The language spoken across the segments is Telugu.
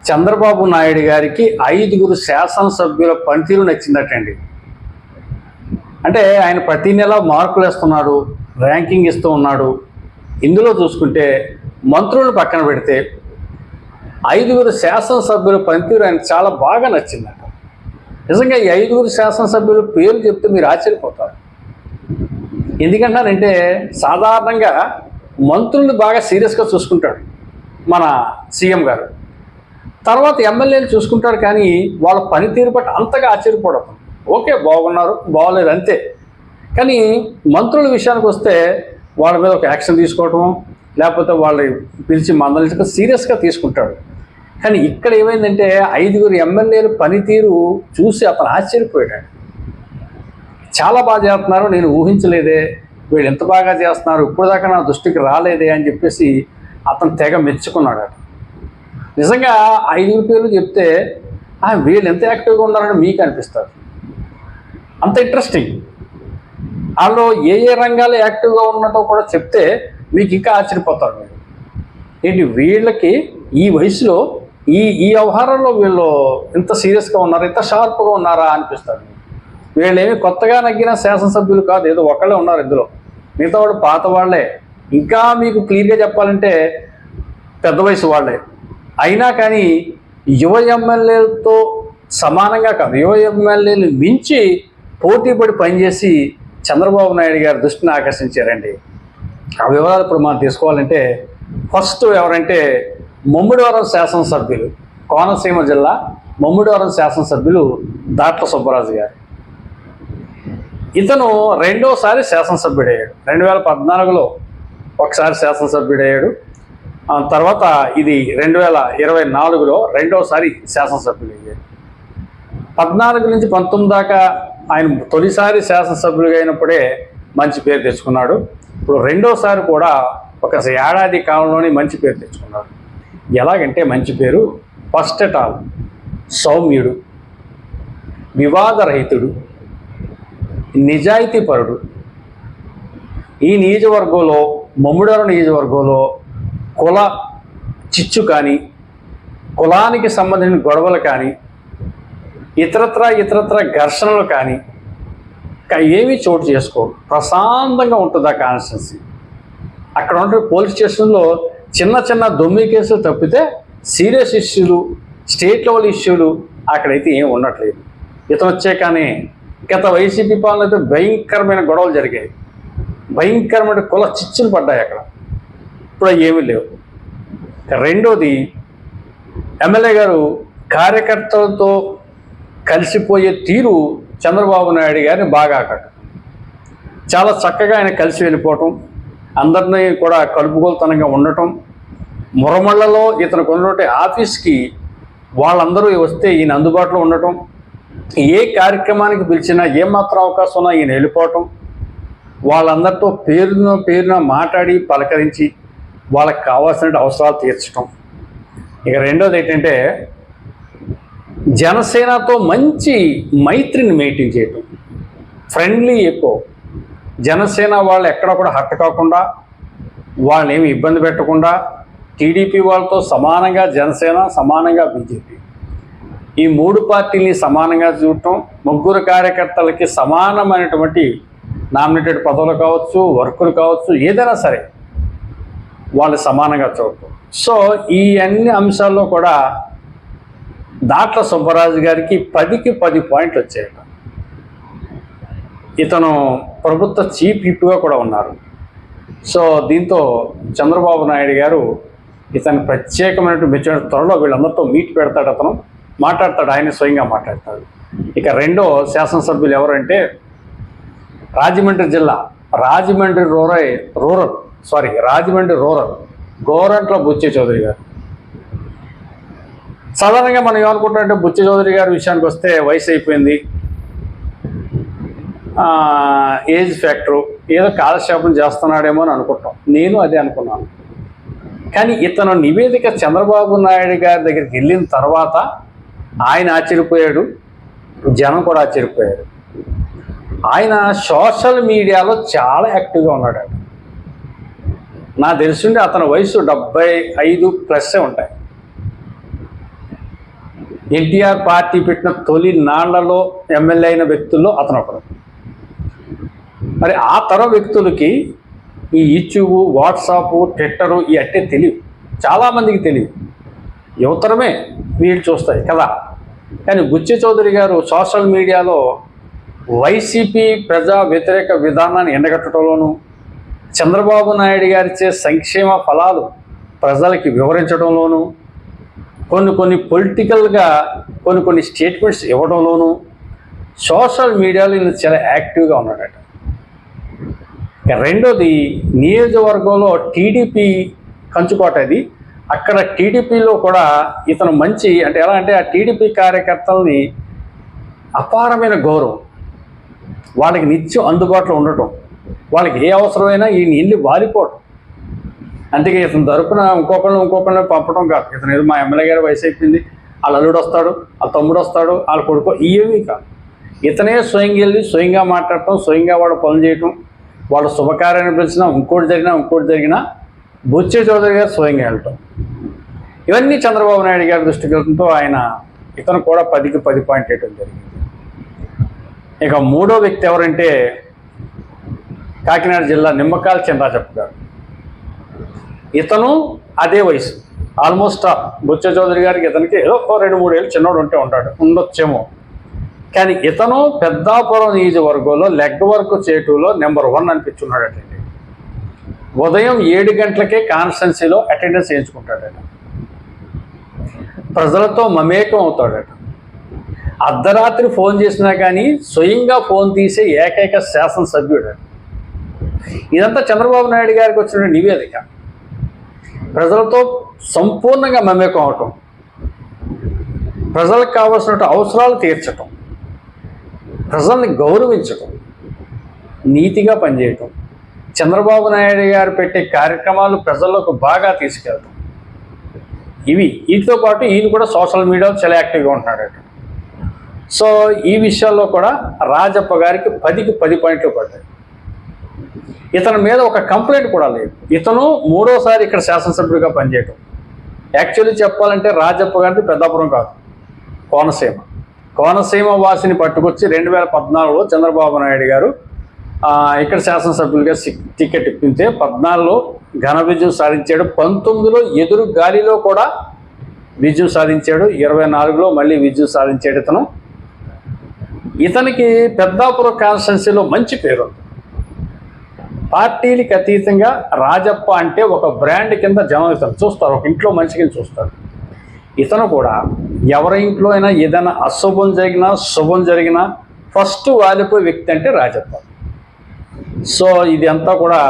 చంద్రబాబు నాయుడు గారికి 5 శాసనసభ్యుల పనితీరు నచ్చిందటండి. అంటే ఆయన ప్రతి నెల మార్కులు వేస్తున్నాడు, ర్యాంకింగ్ ఇస్తూ ఉన్నాడు. ఇందులో చూసుకుంటే మంత్రులను పక్కన పెడితే 5 శాసనసభ్యుల పనితీరు ఆయనకు చాలా బాగా నచ్చిందట. నిజంగా ఈ 5 శాసనసభ్యుల పేర్లు చెప్తే మీరు ఆశ్చర్యపోతారు. ఎందుకంటానంటే సాధారణంగా మంత్రుల్ని బాగా సీరియస్గా చూసుకుంటాడు మన సీఎం గారు. తర్వాత ఎమ్మెల్యేలు చూసుకుంటాడు, కానీ వాళ్ళ పనితీరు బట్టి అంతగా ఆశ్చర్యపడతాం. ఓకే, బాగున్నారు, బాగోలేదు అంతే. కానీ మంత్రుల విషయానికి వస్తే వాళ్ళ మీద ఒక యాక్షన్ తీసుకోవటం, లేకపోతే వాళ్ళు పిలిచి మందలించక సీరియస్గా తీసుకుంటాడు. కానీ ఇక్కడ ఏమైందంటే 5 ఎమ్మెల్యేల పనితీరు చూసి అతను ఆశ్చర్యపోయాడు. చాలా బాగా చేస్తున్నారు, నేను ఊహించలేదే, వీళ్ళు ఎంత బాగా చేస్తున్నారు, ఇప్పుడు దాకా నా దృష్టికి రాలేదే అని చెప్పేసి అతను తెగ మెచ్చుకున్నాడు. నిజంగా 5 పేర్లు చెప్తే వీళ్ళు ఎంత యాక్టివ్గా ఉన్నారని మీకు అనిపిస్తారు. అంత ఇంట్రెస్టింగ్. వాళ్ళు ఏ రంగాలు యాక్టివ్గా ఉన్నదో కూడా చెప్తే మీకు ఇంకా ఆశ్చర్యపోతారు. మీరు ఏంటి వీళ్ళకి ఈ వయసులో ఈ వ్యవహారంలో వీళ్ళు ఇంత సీరియస్గా ఉన్నారు, ఇంత షార్ప్గా ఉన్నారా అనిపిస్తారు. వీళ్ళేమి కొత్తగా నగ్గిన శాసనసభ్యులు కాదు, ఏదో ఒకళ్ళే ఉన్నారు ఇందులో. మిగతా వాళ్ళు పాత వాళ్ళే. ఇంకా మీకు క్లియర్గా చెప్పాలంటే పెద్ద వయసు వాళ్ళే. అయినా కానీ యువ ఎమ్మెల్యేలతో సమానంగా కాదు, యువ ఎమ్మెల్యేలు మించి పోటీపడి పనిచేసి చంద్రబాబు నాయుడు గారి దృష్టిని ఆకర్షించారండి. ఆ వివరాలు ఇప్పుడు మనం తీసుకోవాలంటే ఫస్ట్ ఎవరంటే ముమ్మిడివరం శాసనసభ్యులు, కోనసీమ జిల్లా ముమ్మిడివరం శాసనసభ్యులు దాట్ల సుబ్బరాజు గారు. ఇతను రెండోసారి శాసనసభ్యుడయ్యాడు. 2014లో ఒకసారి శాసనసభ్యుడయ్యాడు. తర్వాత ఇది 2024లో రెండోసారి శాసనసభ్యులు అయ్యాడు. 14 నుంచి 19 దాకా ఆయన తొలిసారి శాసనసభ్యులుగా అయినప్పుడే మంచి పేరు తెచ్చుకున్నాడు. ఇప్పుడు రెండోసారి కూడా ఒక ఏడాది కాలంలోనే మంచి పేరు తెచ్చుకున్నాడు. ఎలాగంటే మంచి పేరు, ఫస్ట్ ఆఫ్ ఆల్ సౌమ్యుడు, వివాదరహితుడు, నిజాయితీపరుడు. ఈ నియోజకవర్గంలో ముమ్మిడివరం నియోజకవర్గంలో కుల చిచ్చు కానీ, కులానికి సంబంధించిన గొడవలు కానీ, ఇతరత్ర ఘర్షణలు కానీ ఏమీ చోటు చేసుకోరు. ప్రశాంతంగా ఉంటుంది ఆ కాన్స్టిట్యున్సీ. అక్కడ ఉంటే పోలీస్ స్టేషన్లో చిన్న దొమ్మి కేసులు తప్పితే సీరియస్ ఇష్యూలు, స్టేట్ లెవెల్ ఇష్యూలు అక్కడైతే ఏం ఉండట్లేదు. ఇతను వచ్చే కానీ గత వైసీపీ పాలన అయితే భయంకరమైన గొడవలు జరిగాయి, భయంకరమైన కుల చిచ్చులు పడ్డాయి అక్కడ. ఇప్పుడు ఏమీ లేవు. రెండోది, ఎమ్మెల్యే గారు కార్యకర్తలతో కలిసిపోయే తీరు చంద్రబాబు నాయుడు గారిని బాగా ఆకట్టుకుంది. చాలా చక్కగా ఆయన కలిసి వెళ్ళిపోవటం, అందరినీ కూడా కలుపుగోలుతనంగా ఉండటం, మురమళ్ళలో ఇతను కొన్నటువంటి ఆఫీస్కి వాళ్ళందరూ వస్తే ఈయన అందుబాటులో ఉండటం, ఏ కార్యక్రమానికి పిలిచినా ఏమాత్రం అవకాశం ఉన్నా ఈయన వెళ్ళిపోవటం, వాళ్ళందరితో పేరున మాట్లాడి పలకరించి వాళ్ళకి కావాల్సిన అవసరాలు తీర్చడం. ఇక రెండోది ఏంటంటే జనసేనతో మంచి మైత్రిని మెయింటైన్ చేయటం, ఫ్రెండ్లీ ఎక్కువ. జనసేన వాళ్ళు ఎక్కడ కూడా హర్ట్ కాకుండా, వాళ్ళని ఏమి ఇబ్బంది పెట్టకుండా, టీడీపీ వాళ్ళతో సమానంగా జనసేన, సమానంగా బీజేపీ, ఈ 3 పార్టీలని సమానంగా చూడటం, ముగ్గురు కార్యకర్తలకి సమానమైనటువంటి నామినేటెడ్ పదవులు కావచ్చు, వర్కులు కావచ్చు, ఏదైనా సరే వాళ్ళు సమానంగా చూడటం. సో ఈ అన్ని అంశాల్లో కూడా దాట్ల సుబ్బరాజు గారికి 10కి 10 పాయింట్లు వచ్చాయట. ఇతను ప్రభుత్వ చీఫ్ విప్గా కూడా ఉన్నారు. సో దీంతో చంద్రబాబు నాయుడు గారు ఇతను ప్రత్యేకమైనటువంటి మెచ్చిన త్వరలో వీళ్ళందరితో మీట్ పెడతాడు, అతను మాట్లాడతాడు, ఆయన స్వయంగా మాట్లాడతాడు. ఇక రెండో శాసనసభ్యులు ఎవరంటే రాజమండ్రి జిల్లా రాజమండ్రి రూరల్ గోరంట్ల బుచ్చి చౌదరి గారు. సాధారణంగా మనం ఏమనుకుంటామంటే బుచ్చి చౌదరి గారి విషయానికి వస్తే వయసు అయిపోయింది, ఏజ్ ఫ్యాక్టరు, ఏదో కాలక్షేపం చేస్తున్నాడేమో అని అనుకుంటాం. నేను అదే అనుకున్నాను. కానీ ఇతను నివేదిక చంద్రబాబు నాయుడు గారి దగ్గరికి వెళ్ళిన తర్వాత ఆయన ఆశ్చర్యపోయాడు, జనం కూడా ఆశ్చర్యపోయాడు. ఆయన సోషల్ మీడియాలో చాలా యాక్టివ్గా ఉన్నాడు. నాకు తెలిసిండే అతని వయసు 75+ ఉంటాయి. ఎన్టీఆర్ పార్టీ పెట్టిన తొలి నాళ్లలో ఎమ్మెల్యే అయిన వ్యక్తుల్లో అతను ఒకడు. మరి ఆ తరం వ్యక్తులకి ఈ యూట్యూబ్, వాట్సాప్, ట్విట్టరు ఈ అట్టే తెలియదు, చాలామందికి తెలియదు. యువతరమే వీళ్ళు చూస్తాయి కదా. కానీ బుచ్చి చౌదరి గారు సోషల్ మీడియాలో వైసీపీ ప్రజా వ్యతిరేక విధానాన్ని ఎండగట్టడంలోనూ, చంద్రబాబు నాయుడు గారిచే సంక్షేమ ఫలాలు ప్రజలకి వివరించడంలోనూ, కొన్ని పొలిటికల్గా కొన్ని స్టేట్మెంట్స్ ఇవ్వడంలోనూ సోషల్ మీడియాలో ఈయన చాలా యాక్టివ్గా ఉన్నాడట. రెండోది, నియోజకవర్గంలో టీడీపీ కంచుకోట అది. అక్కడ టీడీపీలో కూడా ఇతను మంచి, అంటే ఎలా అంటే ఆ టీడీపీ కార్యకర్తల్ని అపారమైన గౌరవం, వాళ్ళకి నిత్యం అందుబాటులో ఉండటం, వాళ్ళకి ఏ అవసరమైనా ఈయన ఇల్లు వాలిపోవటం. అందుకే ఇతను తరపున ఇంకొకరిని పంపడం కాదు. ఇతను ఏదో మా ఎమ్మెల్యే గారి వయసు అయిపోయింది, వాళ్ళ అల్లుడు వస్తాడు, వాళ్ళ తమ్ముడు వస్తాడు, వాళ్ళ కొడుకు, ఇవేమీ కాదు. ఇతనే స్వయంగా వెళ్ళి స్వయంగా మాట్లాడటం, స్వయంగా వాడు పనులు చేయటం, వాళ్ళ శుభకార్యాన్ని పిలిచినా ఇంకోటి జరిగినా బుచ్చి చౌదరి గారు స్వయంగా వెళ్ళటం, ఇవన్నీ చంద్రబాబు నాయుడు గారి దృష్టికి వెళ్తుంటూ ఇతను కూడా 10కి 10 పాయింట్ వేయటం జరిగింది. ఇక మూడో వ్యక్తి ఎవరంటే కాకినాడ జిల్లా నిమ్మకాయల చినరాజప్ప గారు. ఇతను అదే వయసు, ఆల్మోస్ట్ బుచ్చ చౌదరి గారికి ఇతనికి ఏదో 2-3 ఏళ్ళు చిన్నోడు ఉండొచ్చేమో. కానీ ఇతను పెద్దాపురం నియోజకవర్గంలో లెగ్ వర్క్ చేటులో నెంబర్ 1 అనిపించున్నాడటండి. ఉదయం 7 గంటలకే కాన్స్టెన్సీలో అటెండెన్స్ వేయించుకుంటాడట, ప్రజలతో మమేకం అవుతాడట. అర్ధరాత్రి ఫోన్ చేసినా కానీ స్వయంగా ఫోన్ తీసే ఏకైక శాసనసభ్యుడు. ఇదంతా చంద్రబాబు నాయుడు గారికి వచ్చిన నివేదిక. ప్రజలతో సంపూర్ణంగా మమేకం అవటం, ప్రజలకు కావాల్సిన అవసరాలు తీర్చటం, ప్రజల్ని గౌరవించటం, నీతిగా పనిచేయటం, చంద్రబాబు నాయుడు గారు పెట్టే కార్యక్రమాలు ప్రజల్లోకి బాగా తీసుకెళ్ళటం, వీటితో పాటు ఈయన కూడా సోషల్ మీడియాలో చాలా యాక్టివ్గా ఉంటున్నాడట. సో ఈ విషయాల్లో కూడా రాజప్ప గారికి 10కి 10 పాయింట్లు పడ్డాయి. ఇతని మీద ఒక కంప్లైంట్ కూడా లేదు. ఇతను 3వసారి ఇక్కడ శాసనసభ్యుడిగా పనిచేయటం. యాక్చువల్లీ చెప్పాలంటే రాజప్ప గారిది పెద్దాపురం కాదు, కోనసీమ వాసిని పట్టుకొచ్చి 2014లో చంద్రబాబు నాయుడు గారు ఇక్కడ శాసనసభ్యులుగా టికెట్ ఇప్పితే 14లో ఘన విజయం సాధించాడు, 19లో ఎదురు గాలిలో కూడా విజయం సాధించాడు, 24లో మళ్ళీ విజయం సాధించాడు. ఇతనికి పెద్దాపురం కాన్స్టిట్యున్సీలో మంచి పేరు. పార్టీలకు అతీతంగా రాజప్ప అంటే ఒక బ్రాండ్ కింద జనం ఇతను చూస్తారు, ఒక ఇంట్లో మనిషి కింద చూస్తారు. ఇతను కూడా ఎవరి ఇంట్లో అయినా ఏదైనా అశుభం జరిగినా శుభం జరిగినా ఫస్ట్ వాలిపోయే వ్యక్తి అంటే రాజప్ప. సో ఇది అంతా కూడా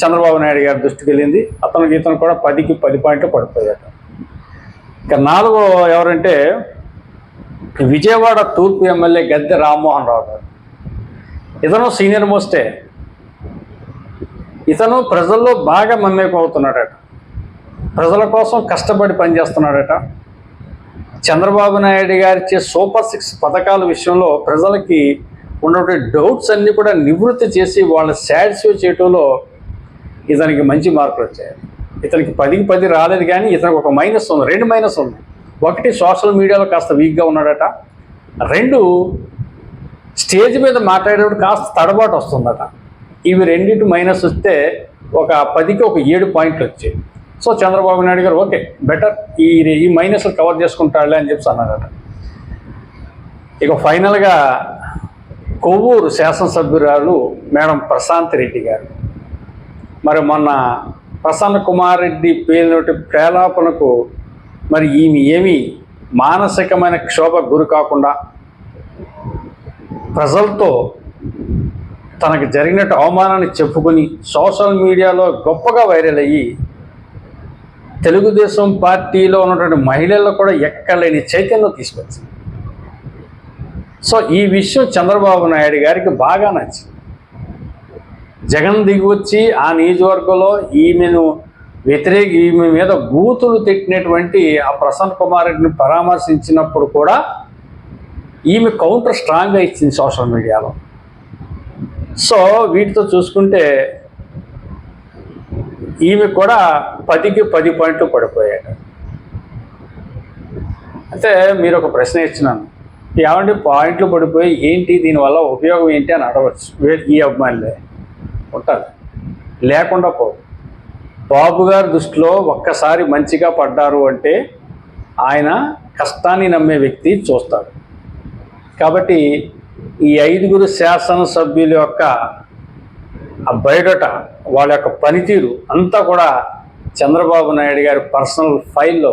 చంద్రబాబు నాయుడు గారి దృష్టికి వెళ్ళింది. ఇతను కూడా 10కి 10 పాయింట్లు పడిపోయాడు. ఇక 4వ ఎవరంటే విజయవాడ తూర్పు ఎమ్మెల్యే గద్దె రామ్మోహన్ రావు గారు. ఇతను సీనియర్ మోస్టే. ఇతను ప్రజల్లో బాగా మమేకం అవుతున్నాడట, ప్రజల కోసం కష్టపడి పనిచేస్తున్నాడట. చంద్రబాబు నాయుడు గారిచే సూపర్ 6 పథకాల విషయంలో ప్రజలకి ఉన్నటువంటి డౌట్స్ అన్నీ కూడా నివృత్తి చేసి వాళ్ళ సాటిస్ఫై చేయటంలో ఇతనికి మంచి మార్కులు వచ్చాయి. ఇతనికి 10కి 10 రాలేదు, కానీ ఇతనికి ఒక మైనస్ ఉంది, 2 మైనస్ ఉన్నాయి. 1 సోషల్ మీడియాలో కాస్త వీక్గా ఉన్నాడట, 2 స్టేజ్ మీద మాట్లాడేటప్పుడు కాస్త తడబాటు వస్తుందట. ఇవి 2 మైనస్ వస్తే ఒక 10కి 7 పాయింట్లు వచ్చాయి. సో చంద్రబాబు నాయుడు గారు ఓకే బెటర్, ఈ మైనస్లు కవర్ చేసుకుంటాడులే అని చెప్పి అన్నారట. ఇక ఫైనల్గా కొవ్వూరు శాసనసభ్యురాలు మేడం ప్రశాంత్ రెడ్డి గారు. మరి మొన్న ప్రసన్న కుమార్ రెడ్డి పేలినటి ప్రేలాపనకు మరి ఈమె ఏమీ మానసికమైన క్షోభ గురి కాకుండా ప్రజలతో తనకు జరిగినట్టు అవమానాన్ని చెప్పుకొని సోషల్ మీడియాలో గొప్పగా వైరల్ అయ్యి తెలుగుదేశం పార్టీలో ఉన్నటువంటి మహిళల్లో కూడా ఎక్కలేని చైతన్యం తీసుకొచ్చింది. సో ఈ విషయం చంద్రబాబు నాయుడు గారికి బాగా నచ్చింది. జగన్ దిగి వచ్చి ఆ నియోజకవర్గంలో ఈమె మీద బూతులు తిట్టినటువంటి ఆ ప్రసన్న కుమార్ రెడ్డిని పరామర్శించినప్పుడు కూడా ఈమె కౌంటర్ స్ట్రాంగ్గా ఇచ్చింది సోషల్ మీడియాలో. సో వీటితో చూసుకుంటే ఈమె కూడా 10కి 10 పాయింట్లు పడిపోయాడు. అయితే మీరు ఒక ప్రశ్న ఇచ్చినాను, ఏమంటే పాయింట్లు పడిపోయి ఏంటి దీనివల్ల ఉపయోగం ఏంటి అని అడగవచ్చు. ఈ అభిమానులే ఉంటారు, లేకుండా పోవు. బాబు గారి దృష్టిలో ఒక్కసారి మంచిగా పడ్డారు అంటే ఆయన కష్టాన్ని నమ్మే వ్యక్తి చూస్తాడు. కాబట్టి ఈ 5 శాసనసభ్యుల యొక్క ఆ బయోడేటా, వాళ్ళ యొక్క పనితీరు అంతా కూడా చంద్రబాబు నాయుడు గారి పర్సనల్ ఫైల్లో